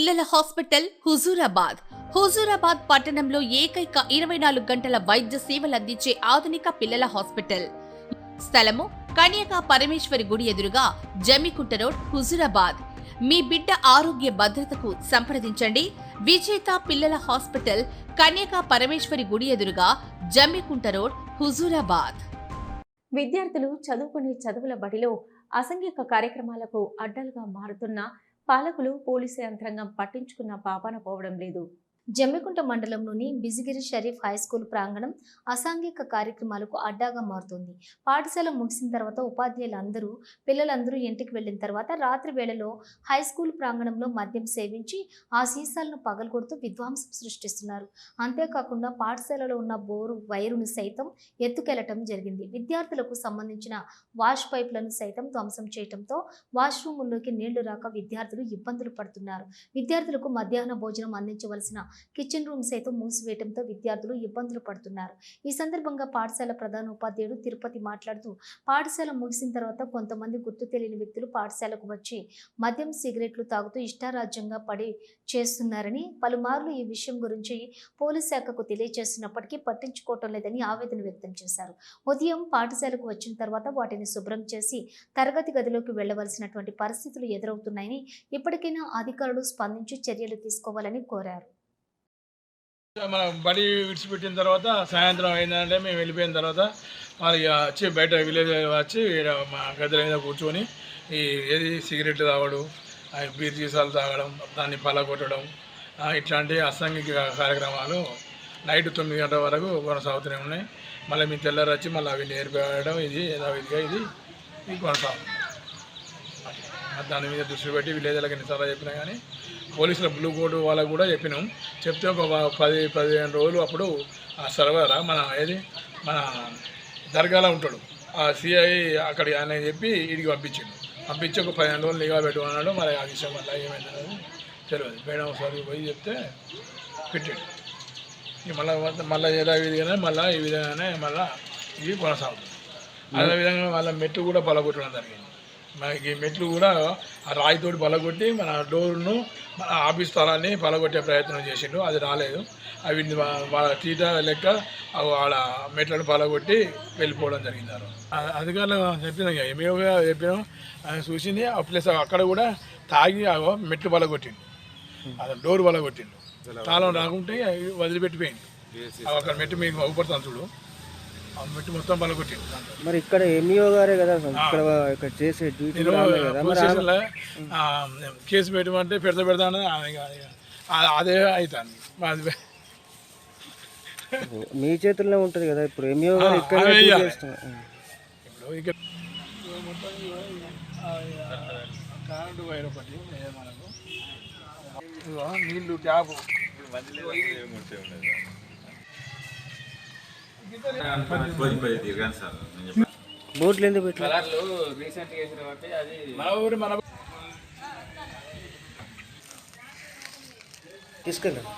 పిల్లల హాస్పిటల్ హుజూరాబాద్ పట్టణంలో ఏకైక 24 గంటల వైద్య సేవలు అందించే ఆధునిక పిల్లల హాస్పిటల్. స్థలము కన్యకా పరమేశ్వరి గుడి ఎదురుగా, జమ్మికుంట రోడ్, హుజూరాబాద్. మీ బిడ్డ ఆరోగ్య భద్రతకు సంప్రదించండి. విజేత పిల్లల హాస్పిటల్, కన్యకా పరమేశ్వరి గుడి ఎదురుగా, జమ్మికుంట రోడ్, హుజూరాబాద్. విద్యార్థులు చదువుకునే చదువుల బడిలో అసాంఘిక కార్యక్రమాలకు అడ్డలుగా మారుతున్న పాలకులు, పోలీసు యంత్రాంగం పట్టించుకున్న పాపాన పోవడం లేదు. జమ్మికుంట మండలంలోని బిజిగిరి షరీఫ్ హై స్కూల్ ప్రాంగణం అసాంఘిక కార్యక్రమాలకు అడ్డాగా మారుతుంది. పాఠశాల ముగిసిన తర్వాత ఉపాధ్యాయులందరూ, పిల్లలందరూ ఇంటికి వెళ్లిన తర్వాత రాత్రి వేళలో హై స్కూల్ ప్రాంగణంలో మద్యం సేవించి ఆ సీసాలను పగలగొడుతూ విధ్వంసం సృష్టిస్తున్నారు. అంతేకాకుండా పాఠశాలలో ఉన్న బోరు వైరును సైతం ఎత్తుకెళ్లటం జరిగింది. విద్యార్థులకు సంబంధించిన వాష్ పైపులను సైతం ధ్వంసం చేయడంతో వాష్రూముల్లోకి నీళ్లు రాక విద్యార్థులు ఇబ్బందులు పడుతున్నారు. విద్యార్థులకు మధ్యాహ్న భోజనం అందించవలసిన కిచెన్ రూమ్ సైతం మూసివేయడంతో విద్యార్థులు ఇబ్బందులు పడుతున్నారు. ఈ సందర్భంగా పాఠశాల ప్రధాన ఉపాధ్యాయుడు తిరుపతి మాట్లాడుతూ, పాఠశాల ముగిసిన తర్వాత కొంతమంది గుర్తు తెలియని వ్యక్తులు పాఠశాలకు వచ్చి మద్యం, సిగరెట్లు తాగుతూ ఇష్టారాజ్యంగా పడి చేస్తున్నారని, పలుమార్లు ఈ విషయం గురించి పోలీస్ శాఖకు తెలియజేసినప్పటికీ పట్టించుకోవటం లేదని ఆవేదన వ్యక్తం చేశారు. ఉదయం పాఠశాలకు వచ్చిన తర్వాత వాటిని శుభ్రం చేసి తరగతి గదిలోకి వెళ్లవలసినటువంటి పరిస్థితులు ఎదురవుతున్నాయని, ఇప్పటికైనా అధికారులు స్పందించి చర్యలు తీసుకోవాలని కోరారు. మన బడి విడిచిపెట్టిన తర్వాత సాయంత్రం అయిందంటే మేము వెళ్ళిపోయిన తర్వాత వాళ్ళకి వచ్చి బయట విలేజ్ వచ్చి మా గదిల మీద కూర్చొని ఏది సిగరెట్లు తాగడం, బీర్ సీసాలు తాగడం, దాన్ని పలగొట్టడం, ఇట్లాంటి అసాంఘిక కార్యక్రమాలు నైట్ 9 గంటల వరకు కొనసాగుతూనే ఉన్నాయి. మళ్ళీ మేము తెల్లారి వచ్చి మళ్ళీ అవి నేర్పేయడం, ఇది యథావిధిగా ఇది కొనసాగుతుంది. దాని మీద దృష్టి పెట్టి విలేజ్లకు ఎన్నిసార్లు చెప్పినా కానీ పోలీసుల బ్లూ కోడ్ వాళ్ళకు కూడా చెప్పినాం. చెప్తే ఒక 10-15 రోజులు అప్పుడు ఆ సర్వర్ మన దర్గాలో ఉంటాడు, ఆ సిఐ అక్కడ ఆయన చెప్పి వీడికి పంపించి ఒక 15 రోజులు నిఘా పెట్టుకున్నాడు. మరి ఆ విషయం వల్ల ఏమైందనేది తెలియదు. మేడం ఒకసారి పోయి చెప్తే పెట్టాడు. మళ్ళీ యథావిధిగానే మళ్ళీ ఈ విధంగానే మళ్ళీ ఇవి కొనసాగుతుంది. అదేవిధంగా వాళ్ళ మెట్లు కూడా పలగొట్టడం జరిగింది. మనకి మెట్లు కూడా ఆ రాయితోటి పలగొట్టి మన డోర్ను, మన ఆఫీస్ స్థలాన్ని పలగొట్టే ప్రయత్నం చేసిండు. అది రాలేదు. అవి వాళ్ళ తీట లెక్క వాళ్ళ మెట్లను పలగొట్టి వెళ్ళిపోవడం జరిగింది. అధికారులు చెప్పినాం, ఏమేగా చెప్పినాం, ఆయన చూసింది. ప్లస్ అక్కడ కూడా తాగి మెట్లు పలగొట్టిండు, అతను డోర్ పలగొట్టిండు. తాళం రాకుంటే వదిలిపెట్టిపోయింది. అక్కడ మెట్టు మీకు అవుపడతాను చూడు, మెట్టు మొత్తం పలగొట్టింది. మరి ఇక్కడ ఎంఈఓ గారే కదా ఇక్కడ చేసే డ్యూటీ స్టేషన్లో కేసు పెట్టమంటే పెడతాను, అదే అవుతుంది. మీ చేతుల్లో ఉంటుంది కదా. ఇప్పుడు ఎంఈఓ గారు ఇక్కడ ఇప్పుడు ఇక్కడ కరెంటు వైర్ ఒకటి మనకు నీళ్ళు ట్యాప్ బోట్లు ఎందుకు తీసుకెళ్ళండి.